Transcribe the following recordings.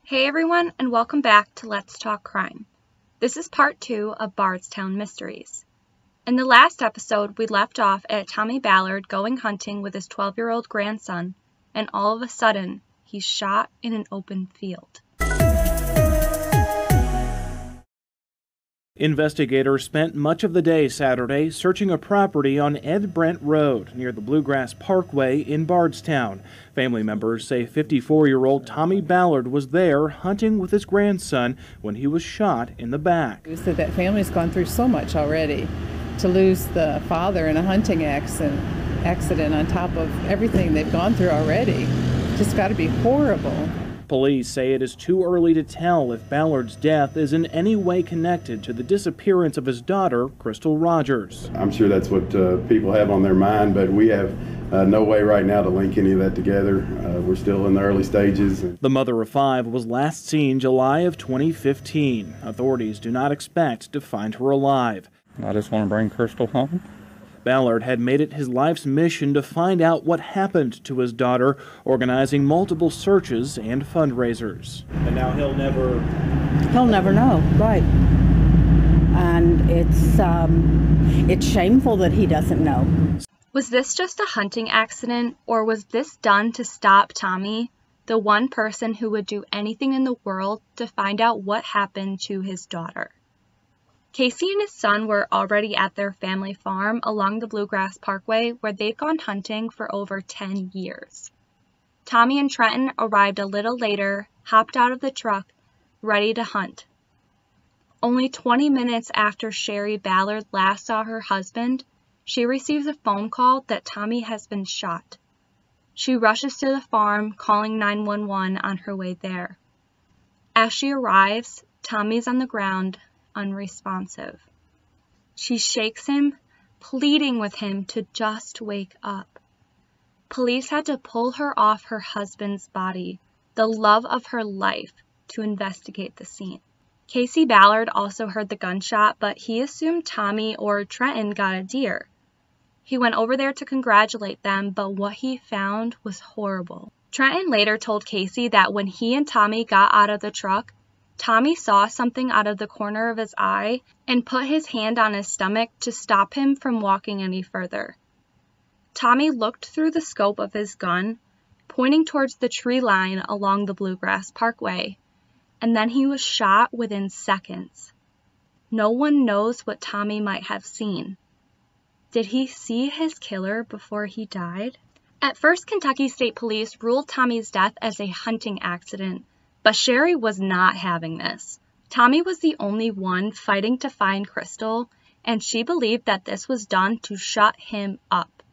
Hey everyone, and welcome back to Let's Talk Crime. This is part 2 of Bardstown Mysteries. In the last episode, we left off at Tommy Ballard going hunting with his 12-year-old grandson, and all of a sudden, he's shot in an open field. Investigators spent much of the day Saturday searching a property on Ed Brent Road near the Bluegrass Parkway in Bardstown. Family members say 54-year-old Tommy Ballard was there hunting with his grandson when he was shot in the back. We said that family's gone through so much already. To lose the father in a hunting accident on top of everything they've gone through already, just got to be horrible. Police say it is too early to tell if Ballard's death is in any way connected to the disappearance of his daughter, Crystal Rogers. I'm sure that's what people have on their mind, but we have no way right now to link any of that together. We're still in the early stages. The mother of 5 was last seen July of 2015. Authorities do not expect to find her alive. I just want to bring Crystal home. Ballard had made it his life's mission to find out what happened to his daughter, organizing multiple searches and fundraisers. And now he'll never know, right? And it's shameful that he doesn't know. Was this just a hunting accident, or was this done to stop Tommy, the one person who would do anything in the world to find out what happened to his daughter? Casey and his son were already at their family farm along the Bluegrass Parkway where they'd gone hunting for over 10 years. Tommy and Trenton arrived a little later, hopped out of the truck, ready to hunt. Only 20 minutes after Sherry Ballard last saw her husband, she receives a phone call that Tommy has been shot. She rushes to the farm, calling 911 on her way there. As she arrives, Tommy's on the ground, unresponsive. She shakes him, pleading with him to just wake up. Police had to pull her off her husband's body, the love of her life, to investigate the scene. Casey Ballard also heard the gunshot, but he assumed Tommy or Trenton got a deer. He went over there to congratulate them, but what he found was horrible. Trenton later told Casey that when he and Tommy got out of the truck, Tommy saw something out of the corner of his eye and put his hand on his stomach to stop him from walking any further. Tommy looked through the scope of his gun, pointing towards the tree line along the Bluegrass Parkway, and then he was shot within seconds. No one knows what Tommy might have seen. Did he see his killer before he died? At first, Kentucky State Police ruled Tommy's death as a hunting accident, but Sherry was not having this. Tommy was the only one fighting to find Crystal, and she believed that this was done to shut him up.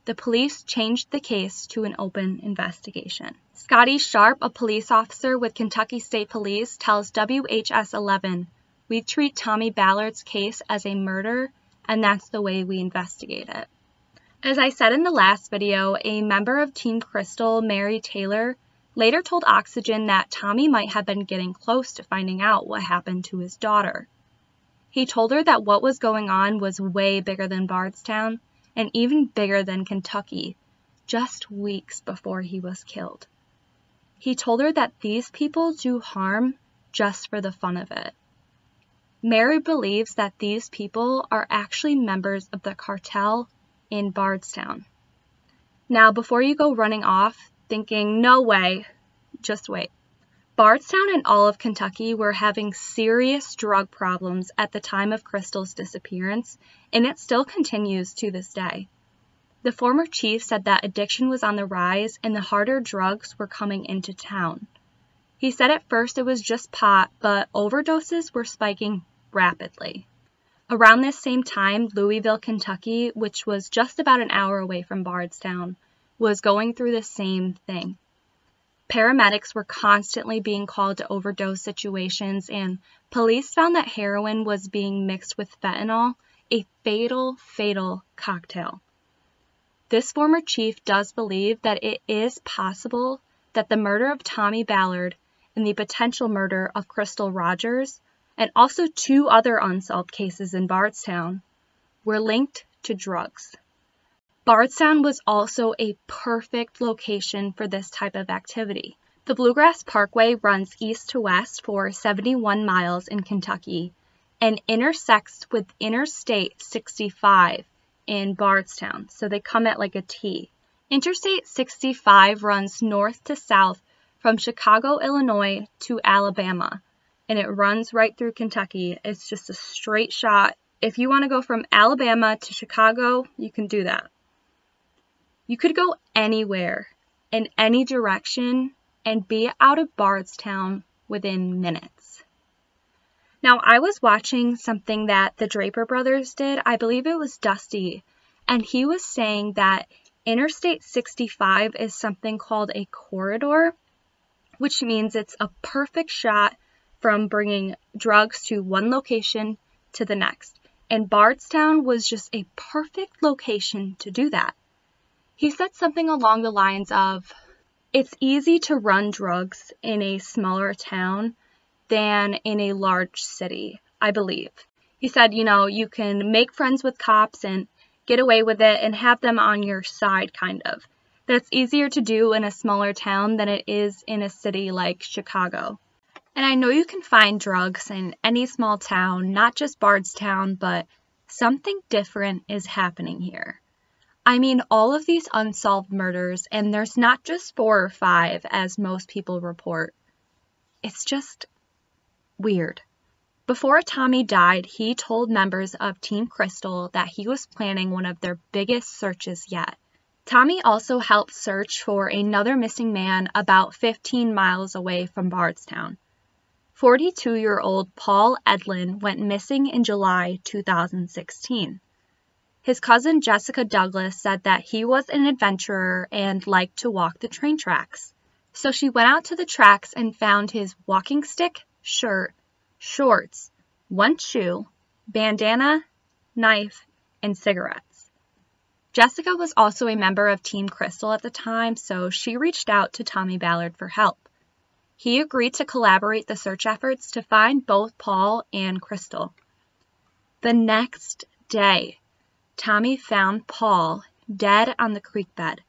The police changed the case to an open investigation. Scotty Sharp, a police officer with Kentucky State Police, tells WHS 11, "We treat Tommy Ballard's case as a murder, and that's the way we investigate it." As I said in the last video, a member of Team Crystal, Mary Taylor, later told Oxygen that Tommy might have been getting close to finding out what happened to his daughter. He told her that what was going on was way bigger than Bardstown and even bigger than Kentucky, just weeks before he was killed. He told her that these people do harm just for the fun of it. Mary believes that these people are actually members of the cartel in Bardstown. Now, before you go running off, thinking, no way, just wait. Bardstown and all of Kentucky were having serious drug problems at the time of Crystal's disappearance, and it still continues to this day. The former chief said that addiction was on the rise and the harder drugs were coming into town. He said at first it was just pot, but overdoses were spiking rapidly. Around this same time, Louisville, Kentucky, which was just about an hour away from Bardstown, was going through the same thing. Paramedics were constantly being called to overdose situations, and police found that heroin was being mixed with fentanyl, a fatal cocktail. This former chief does believe that it is possible that the murder of Tommy Ballard and the potential murder of Crystal Rogers, and also 2 other unsolved cases in Bardstown, were linked to drugs. Bardstown was also a perfect location for this type of activity. The Bluegrass Parkway runs east to west for 71 miles in Kentucky and intersects with Interstate 65 in Bardstown, so they come at like a T. Interstate 65 runs north to south from Chicago, Illinois to Alabama, and it runs right through Kentucky. It's just a straight shot. If you want to go from Alabama to Chicago, you can do that. You could go anywhere, in any direction, and be out of Bardstown within minutes. Now, I was watching something that the Draper brothers did. I believe it was Dusty, and he was saying that Interstate 65 is something called a corridor, which means it's a perfect shot from bringing drugs to one location to the next. And Bardstown was just a perfect location to do that. He said something along the lines of, it's easy to run drugs in a smaller town than in a large city, I believe. He said, you can make friends with cops and get away with it and have them on your side, kind of. That's easier to do in a smaller town than it is in a city like Chicago. And I know you can find drugs in any small town, not just Bardstown, but something different is happening here. I mean, all of these unsolved murders, and there's not just 4 or 5, as most people report. It's just weird. Before Tommy died, he told members of Team Crystal that he was planning one of their biggest searches yet. Tommy also helped search for another missing man about 15 miles away from Bardstown. 42-year-old Paul Edlin went missing in July 2016. His cousin Jessica Douglas said that he was an adventurer and liked to walk the train tracks. So she went out to the tracks and found his walking stick, shirt, shorts, 1 shoe, bandana, knife, and cigarettes. Jessica was also a member of Team Crystal at the time, so she reached out to Tommy Ballard for help. He agreed to collaborate the search efforts to find both Paul and Crystal. The next day, Tommy found Paul dead on the creek bed.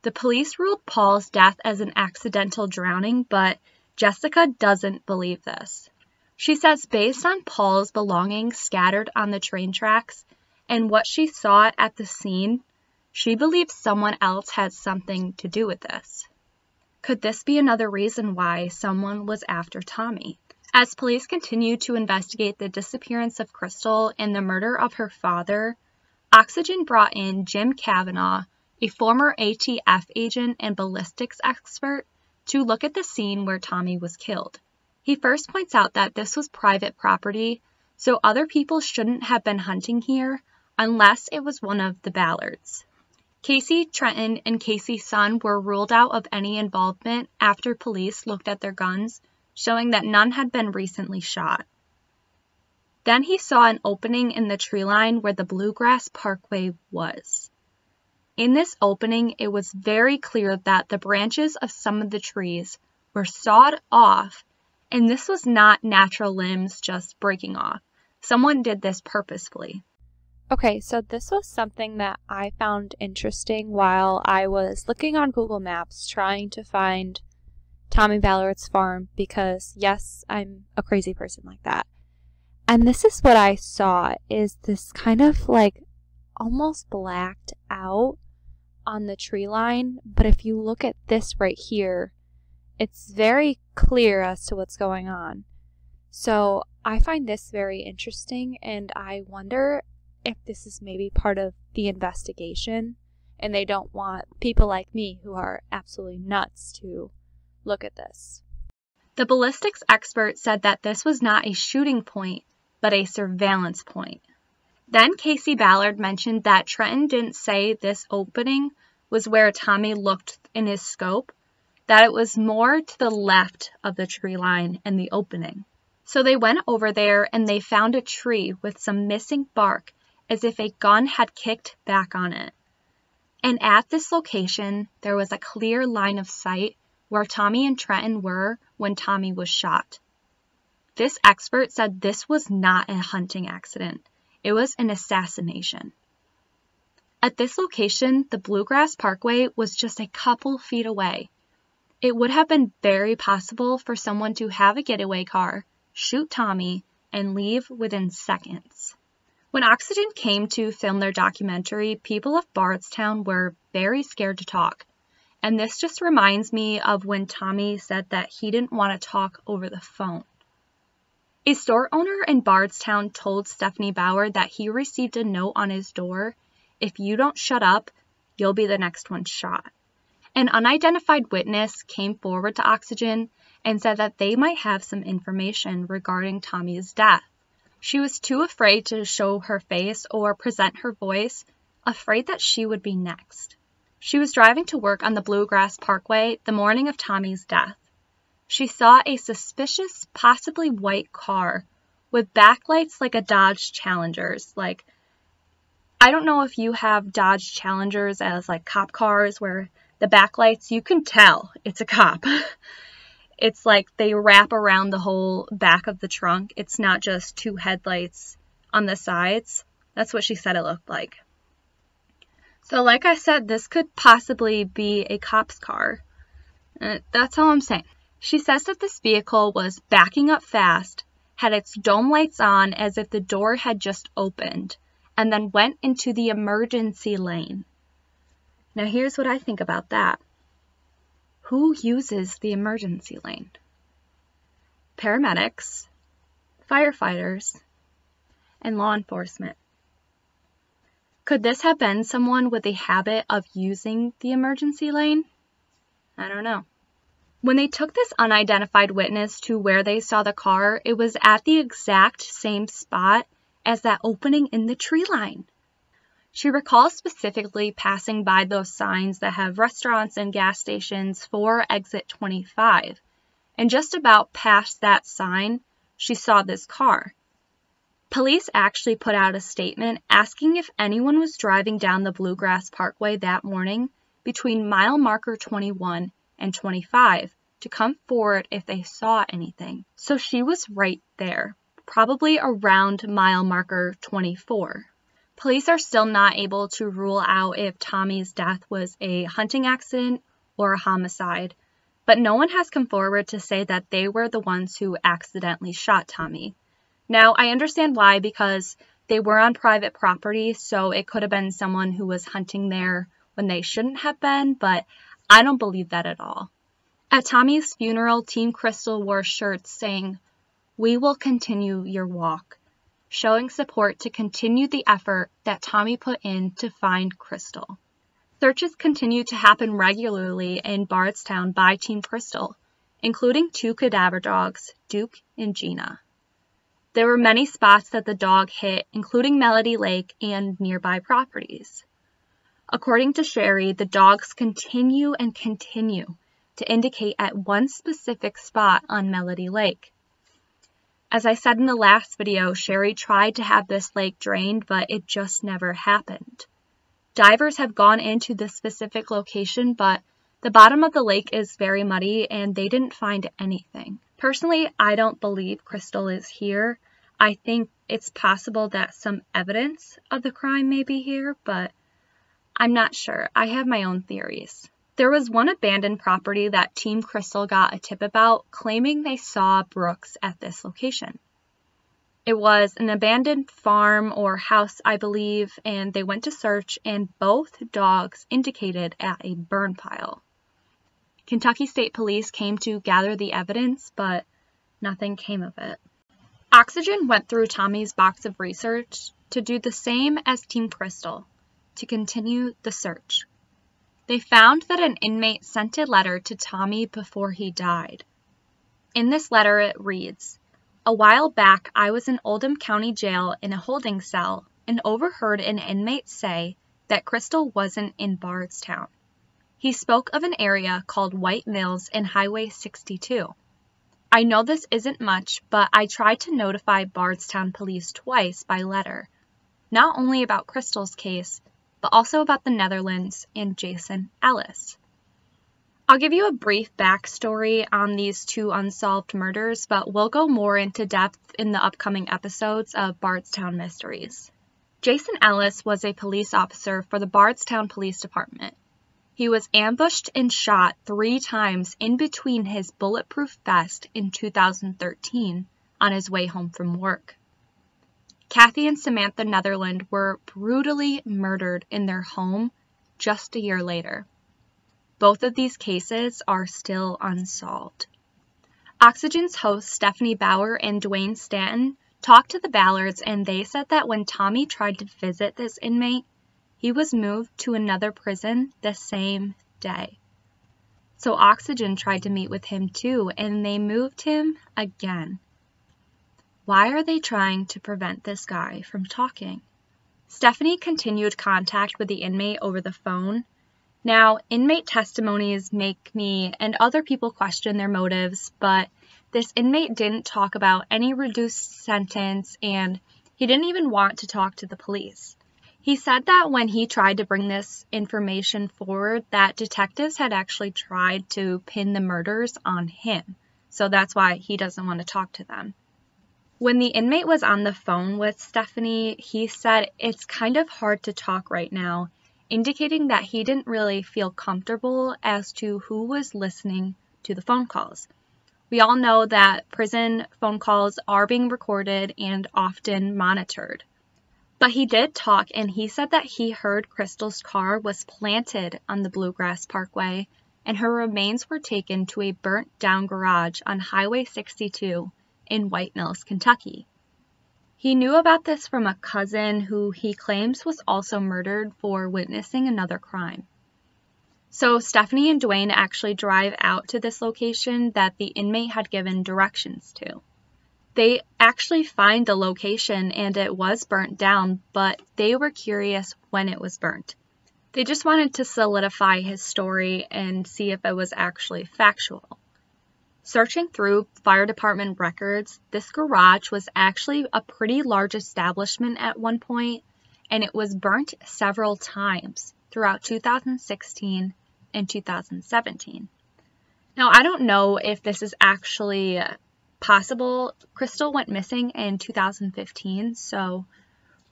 The police ruled Paul's death as an accidental drowning, but Jessica doesn't believe this. She says based on Paul's belongings scattered on the train tracks and what she saw at the scene, she believes someone else had something to do with this. Could this be another reason why someone was after Tommy? As police continue to investigate the disappearance of Crystal and the murder of her father, Oxygen brought in Jim Kavanaugh, a former ATF agent and ballistics expert, to look at the scene where Tommy was killed. He first points out that this was private property, so other people shouldn't have been hunting here unless it was one of the Ballards. Casey, Trenton, and Casey's son were ruled out of any involvement after police looked at their guns, showing that none had been recently shot. Then he saw an opening in the tree line where the Bluegrass Parkway was. In this opening, it was very clear that the branches of some of the trees were sawed off, and this was not natural limbs just breaking off. Someone did this purposefully. Okay, so this was something that I found interesting while I was looking on Google Maps trying to find Tommy Ballard's farm because, yes, I'm a crazy person like that. And this is what I saw, is this kind of like almost blacked out on the tree line. But if you look at this right here, it's very clear as to what's going on. So I find this very interesting, and I wonder if this is maybe part of the investigation and they don't want people like me who are absolutely nuts to look at this. The ballistics expert said that this was not a shooting point, but a surveillance point. Then Casey Ballard mentioned that Trenton didn't say this opening was where Tommy looked in his scope, that it was more to the left of the tree line and the opening. So they went over there and they found a tree with some missing bark as if a gun had kicked back on it. And at this location, there was a clear line of sight where Tommy and Trenton were when Tommy was shot. This expert said this was not a hunting accident. It was an assassination. At this location, the Bluegrass Parkway was just a couple feet away. It would have been very possible for someone to have a getaway car, shoot Tommy, and leave within seconds. When Oxygen came to film their documentary, people of Bardstown were very scared to talk. And this just reminds me of when Tommy said that he didn't want to talk over the phone. A store owner in Bardstown told Stephanie Bauer that he received a note on his door, "If you don't shut up, you'll be the next one shot." An unidentified witness came forward to Oxygen and said that they might have some information regarding Tommy's death. She was too afraid to show her face or present her voice, afraid that she would be next. She was driving to work on the Bluegrass Parkway the morning of Tommy's death. She saw a suspicious, possibly white car with backlights like a Dodge Challenger's. I don't know if you have Dodge Challengers as cop cars where the backlights, you can tell it's a cop. It's like they wrap around the whole back of the trunk. It's not just two headlights on the sides. That's what she said it looked like. So like I said, this could possibly be a cop's car. That's all I'm saying. She says that this vehicle was backing up fast, had its dome lights on as if the door had just opened, and then went into the emergency lane. Now here's what I think about that. Who uses the emergency lane? Paramedics, firefighters, and law enforcement. Could this have been someone with a habit of using the emergency lane? I don't know. When they took this unidentified witness to where they saw the car, it was at the exact same spot as that opening in the tree line. She recalls specifically passing by those signs that have restaurants and gas stations for exit 25, and just about past that sign, she saw this car. Police actually put out a statement asking if anyone was driving down the Bluegrass Parkway that morning between mile marker 21 and 25 to come forward if they saw anything. So she was right there, probably around mile marker 24. Police are still not able to rule out if Tommy's death was a hunting accident or a homicide, but no one has come forward to say that they were the ones who accidentally shot Tommy. Now, I understand why, because they were on private property, so it could have been someone who was hunting there when they shouldn't have been, but I don't believe that at all. At Tommy's funeral, Team Crystal wore shirts saying, "We will continue your walk," showing support to continue the effort that Tommy put in to find Crystal. Searches continue to happen regularly in Bardstown by Team Crystal, including 2 cadaver dogs, Duke and Gina. There were many spots that the dog hit, including Melody Lake and nearby properties. According to Sherry, the dogs continue to indicate at one specific spot on Melody Lake. As I said in the last video, Sherry tried to have this lake drained, but it just never happened. Divers have gone into this specific location, but the bottom of the lake is very muddy and they didn't find anything. Personally, I don't believe Crystal is here. I think it's possible that some evidence of the crime may be here, but I'm not sure. I have my own theories. There was one abandoned property that Team Crystal got a tip about, claiming they saw Brooks at this location. It was an abandoned farm or house, I believe, and they went to search, and both dogs indicated at a burn pile. Kentucky State Police came to gather the evidence, but nothing came of it. Oxygen went through Tommy's box of research to do the same as Team Crystal, to continue the search. They found that an inmate sent a letter to Tommy before he died. In this letter it reads, "A while back I was in Oldham County Jail in a holding cell and overheard an inmate say that Crystal wasn't in Bardstown. He spoke of an area called White Mills and Highway 62. I know this isn't much, but I tried to notify Bardstown Police twice by letter, not only about Crystal's case, but also about the Netherlands and Jason Ellis." I'll give you a brief backstory on these 2 unsolved murders, but we'll go more into depth in the upcoming episodes of Bardstown Mysteries. Jason Ellis was a police officer for the Bardstown Police Department. He was ambushed and shot 3 times in between his bulletproof vest in 2013 on his way home from work. Kathy and Samantha Netherland were brutally murdered in their home just a year later. Both of these cases are still unsolved. Oxygen's hosts Stephanie Bauer and Dwayne Stanton talked to the Ballards, and they said that when Tommy tried to visit this inmate, he was moved to another prison the same day. So Oxygen tried to meet with him too, and they moved him again. Why are they trying to prevent this guy from talking? Stephanie continued contact with the inmate over the phone. Now, inmate testimonies make me and other people question their motives, but this inmate didn't talk about any reduced sentence, and he didn't even want to talk to the police. He said that when he tried to bring this information forward, that detectives had actually tried to pin the murders on him, so that's why he doesn't want to talk to them. When the inmate was on the phone with Stephanie, he said it's kind of hard to talk right now, indicating that he didn't really feel comfortable as to who was listening to the phone calls. We all know that prison phone calls are being recorded and often monitored. But he did talk, and he said that he heard Crystal's car was planted on the Bluegrass Parkway, and her remains were taken to a burnt-down garage on Highway 62 in White Mills, Kentucky. He knew about this from a cousin who he claims was also murdered for witnessing another crime. So Stephanie and Dwayne actually drive out to this location that the inmate had given directions to. They actually find the location, and it was burnt down, but they were curious when it was burnt. They just wanted to solidify his story and see if it was actually factual. Searching through fire department records, this garage was actually a pretty large establishment at one point, and it was burnt several times throughout 2016 and 2017. Now, I don't know if this is actually possible. Crystal went missing in 2015, so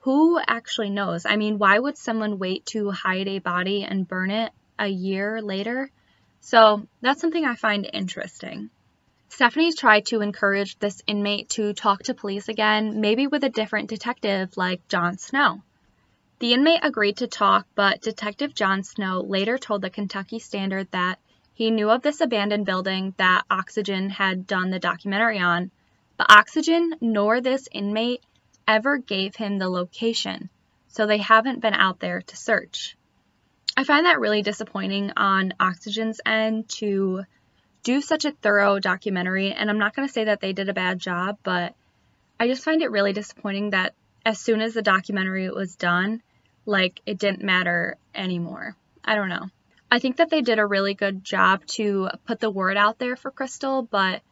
who actually knows? I mean, why would someone wait to hide a body and burn it a year later? So that's something I find interesting. Stephanie tried to encourage this inmate to talk to police again, maybe with a different detective like John Snow. The inmate agreed to talk, but Detective John Snow later told the Kentucky Standard that he knew of this abandoned building that Oxygen had done the documentary on, but Oxygen nor this inmate ever gave him the location, so they haven't been out there to search. I find that really disappointing on Oxygen's end to do such a thorough documentary, and I'm not going to say that they did a bad job, but I just find it really disappointing that as soon as the documentary was done, like, it didn't matter anymore. I don't know. I think that they did a really good job to put the word out there for Crystal, but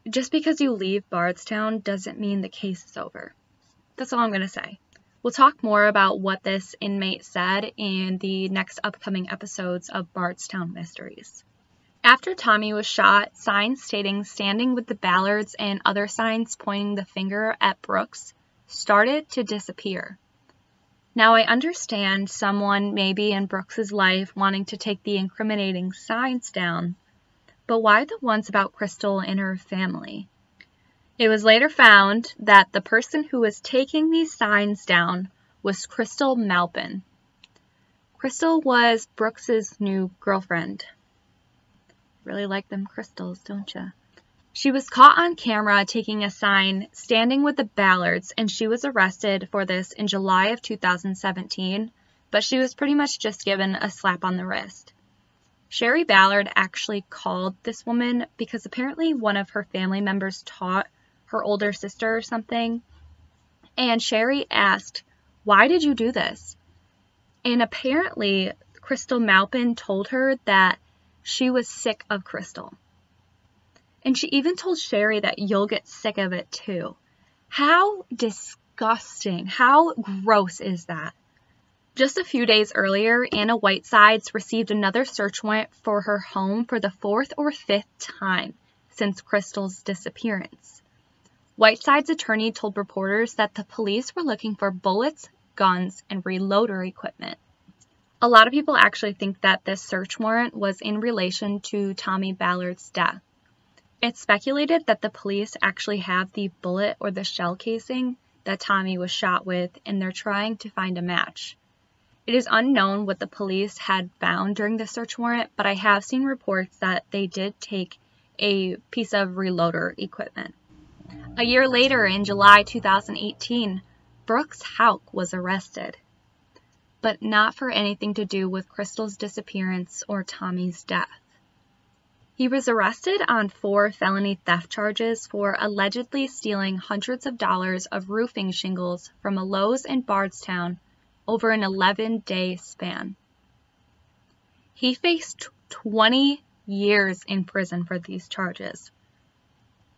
just because you leave Bardstown doesn't mean the case is over. That's all I'm going to say. We'll talk more about what this inmate said in the next upcoming episodes of Bardstown Mysteries. After Tommy was shot, signs stating "standing with the Ballards" and other signs pointing the finger at Brooks started to disappear. Now, I understand someone maybe in Brooks's life wanting to take the incriminating signs down, but why the ones about Crystal and her family? It was later found that the person who was taking these signs down was Crystal Malpin. Crystal was Brooks's new girlfriend. Really like them crystals, don't you? She was caught on camera taking a sign "standing with the Ballards," and she was arrested for this in July of 2017, but she was pretty much just given a slap on the wrist. Sherry Ballard actually called this woman because apparently one of her family members taught her older sister or something, and Sherry asked, "Why did you do this?" And apparently Crystal Malpin told her that she was sick of Crystal. And she even told Sherry that "you'll get sick of it too." How disgusting. How gross is that? Just a few days earlier, Anna Whitesides received another search warrant for her home for the 4th or 5th time since Crystal's disappearance. Whitesides' attorney told reporters that the police were looking for bullets, guns, and reloader equipment. A lot of people actually think that this search warrant was in relation to Tommy Ballard's death. It's speculated that the police actually have the bullet or the shell casing that Tommy was shot with, and they're trying to find a match. It is unknown what the police had found during the search warrant, but I have seen reports that they did take a piece of reloader equipment. A year later, in July 2018, Brooks Houck was arrested, but not for anything to do with Crystal's disappearance or Tommy's death. He was arrested on 4 felony theft charges for allegedly stealing hundreds of dollars of roofing shingles from a Lowe's in Bardstown over an 11-day span. He faced 20 years in prison for these charges.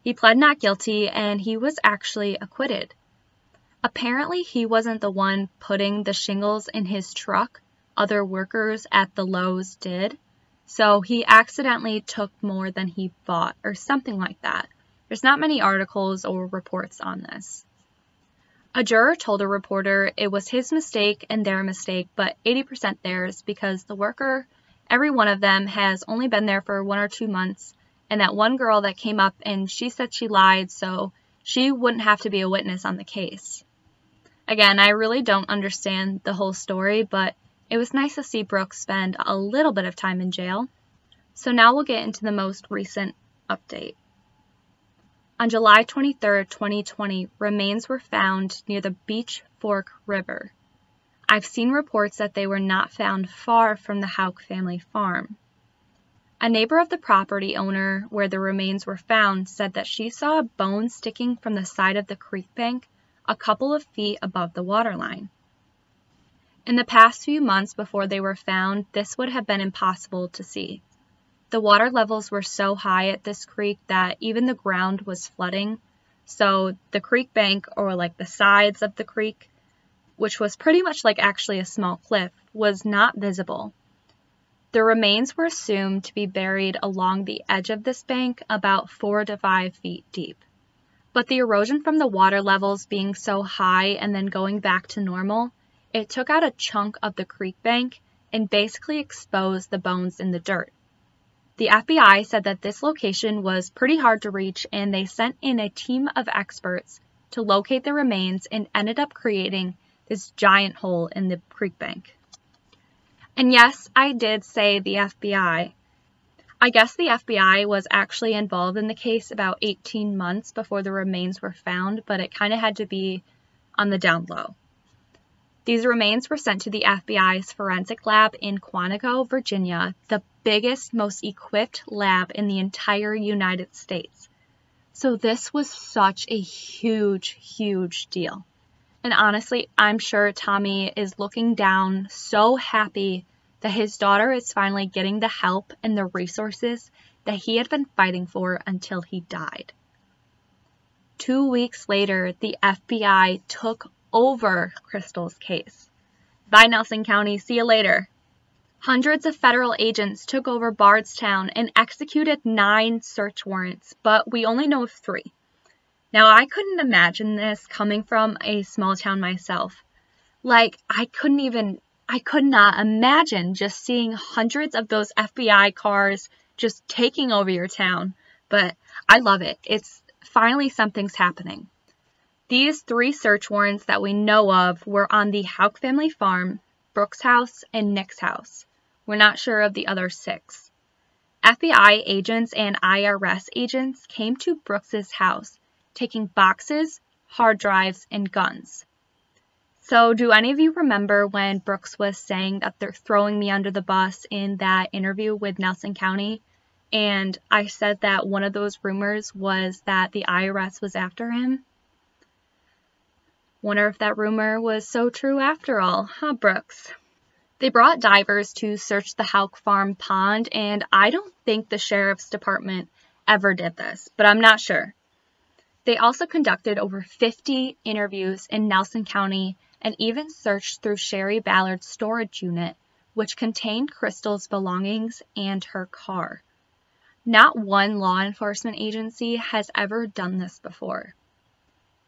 He pled not guilty, and he was actually acquitted. Apparently, he wasn't the one putting the shingles in his truck. Other workers at the Lowe's did. So he accidentally took more than he bought, or something like that. There's not many articles or reports on this. A juror told a reporter it was his mistake and their mistake, but 80% theirs, because the worker, every one of them, has only been there for 1 or 2 months, and that one girl that came up and she said she lied, so she wouldn't have to be a witness on the case. Again, I really don't understand the whole story, but it was nice to see Brooks spend a little bit of time in jail. So now we'll get into the most recent update. On July 23, 2020, remains were found near the Beach Fork River. I've seen reports that they were not found far from the Houck family farm. A neighbor of the property owner where the remains were found said that she saw a bone sticking from the side of the creek bank a couple of feet above the waterline. In the past few months before they were found, this would have been impossible to see. The water levels were so high at this creek that even the ground was flooding, so the creek bank, or like the sides of the creek, which was pretty much like actually a small cliff, was not visible. The remains were assumed to be buried along the edge of this bank about 4 to 5 feet deep. But the erosion from the water levels being so high and then going back to normal, it took out a chunk of the creek bank and basically exposed the bones in the dirt. The FBI said that this location was pretty hard to reach, and they sent in a team of experts to locate the remains and ended up creating this giant hole in the creek bank. And yes, I did say the FBI. I guess the FBI was actually involved in the case about 18 months before the remains were found, but it kind of had to be on the down low. These remains were sent to the FBI's forensic lab in Quantico, Virginia, the biggest, most equipped lab in the entire United States. So this was such a huge, huge deal. And honestly, I'm sure Tommy is looking down so happy that his daughter is finally getting the help and the resources that he had been fighting for until he died. 2 weeks later, the FBI took over Crystal's case. Bye, Nelson County. See you later. Hundreds of federal agents took over Bardstown and executed 9 search warrants, but we only know of 3. Now, I couldn't imagine this coming from a small town myself. Like, I could not imagine just seeing hundreds of those FBI cars just taking over your town. But I love it. It's finally something's happening. These 3 search warrants that we know of were on the Houck family farm, Brooks' house, and Nick's house. We're not sure of the other 6. FBI agents and IRS agents came to Brooks' house, taking boxes, hard drives, and guns. So do any of you remember when Brooks was saying that they're throwing me under the bus in that interview with Nelson County? And I said that one of those rumors was that the IRS was after him? Wonder if that rumor was so true after all, huh, Brooks? They brought divers to search the Houck Farm pond, and I don't think the sheriff's department ever did this, but I'm not sure. They also conducted over 50 interviews in Nelson County and even searched through Sherry Ballard's storage unit, which contained Crystal's belongings and her car. Not one law enforcement agency has ever done this before.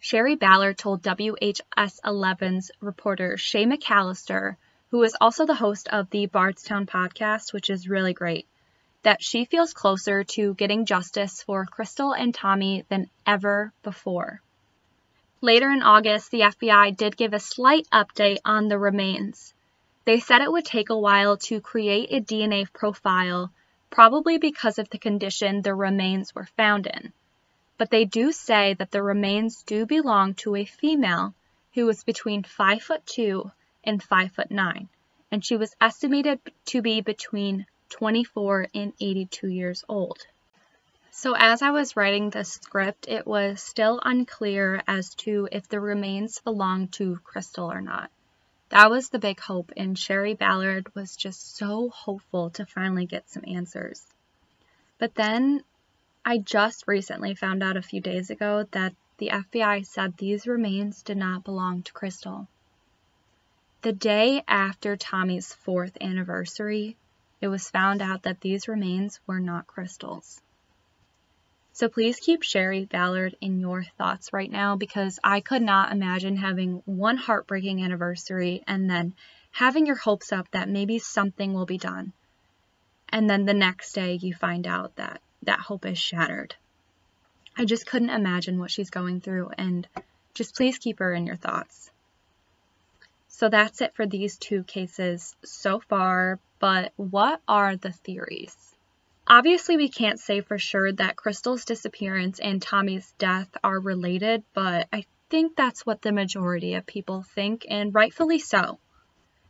Sherry Ballard told WHS 11's reporter Shay McAllister who is also the host of the Bardstown podcast, which is really great, that she feels closer to getting justice for Crystal and Tommy than ever before. Later in August, the FBI did give a slight update on the remains. They said it would take a while to create a DNA profile, probably because of the condition the remains were found in. But they do say that the remains do belong to a female who was between 5'2" and 5'9", and she was estimated to be between 24 and 82 years old. So as I was writing the script, it was still unclear as to if the remains belonged to Crystal or not. That was the big hope, and Sherry Ballard was just so hopeful to finally get some answers. But then I just recently found out a few days ago that the FBI said these remains did not belong to Crystal. The day after Tommy's 4th anniversary, it was found out that these remains were not Crystal's. So please keep Sherry Ballard in your thoughts right now, because I could not imagine having one heartbreaking anniversary and then having your hopes up that maybe something will be done. And then the next day you find out that that hope is shattered. I just couldn't imagine what she's going through, and just please keep her in your thoughts. So that's it for these 2 cases so far, but what are the theories? Obviously, we can't say for sure that Crystal's disappearance and Tommy's death are related, but I think that's what the majority of people think, and rightfully so.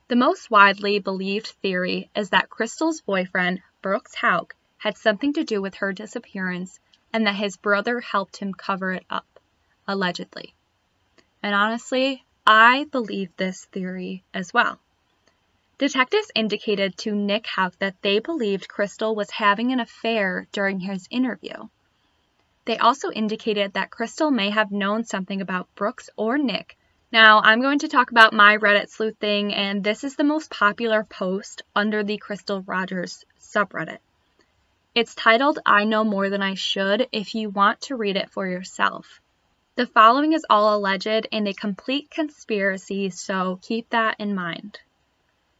The most widely believed theory is that Crystal's boyfriend, Brooks Houck, had something to do with her disappearance and that his brother helped him cover it up, allegedly. And honestly, I believe this theory as well. Detectives indicated to Nick Houck that they believed Crystal was having an affair during his interview. They also indicated that Crystal may have known something about Brooks or Nick. Now, I'm going to talk about my Reddit sleuthing, and this is the most popular post under the Crystal Rogers subreddit. It's titled, "I Know More Than I Should," if you want to read it for yourself. The following is all alleged and a complete conspiracy, so keep that in mind.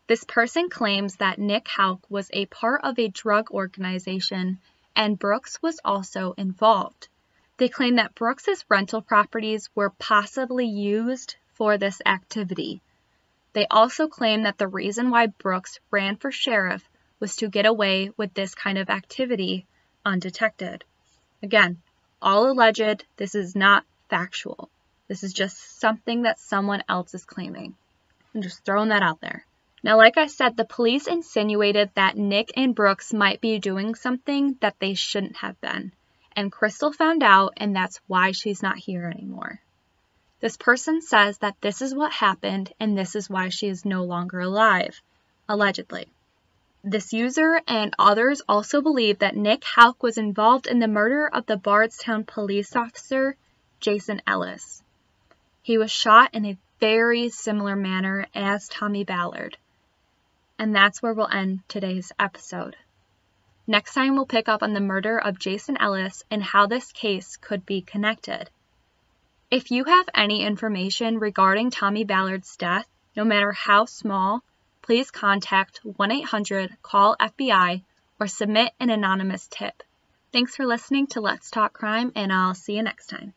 This person claims that Nick Houck was a part of a drug organization and Brooks was also involved. They claim that Brooks's rental properties were possibly used for this activity. They also claim that the reason why Brooks ran for sheriff was to get away with this kind of activity undetected. Again, all alleged. This is not factual. This is just something that someone else is claiming. I'm just throwing that out there. Now, like I said, the police insinuated that Nick and Brooks might be doing something that they shouldn't have been. And Crystal found out, and that's why she's not here anymore. This person says that this is what happened, and this is why she is no longer alive, allegedly. This user and others also believe that Nick Houck was involved in the murder of the Bardstown police officer, Jason Ellis. He was shot in a very similar manner as Tommy Ballard. And that's where we'll end today's episode. Next time we'll pick up on the murder of Jason Ellis and how this case could be connected. If you have any information regarding Tommy Ballard's death, no matter how small, please contact 1-800-CALL-FBI or submit an anonymous tip. Thanks for listening to Let's Talk Crime, and I'll see you next time.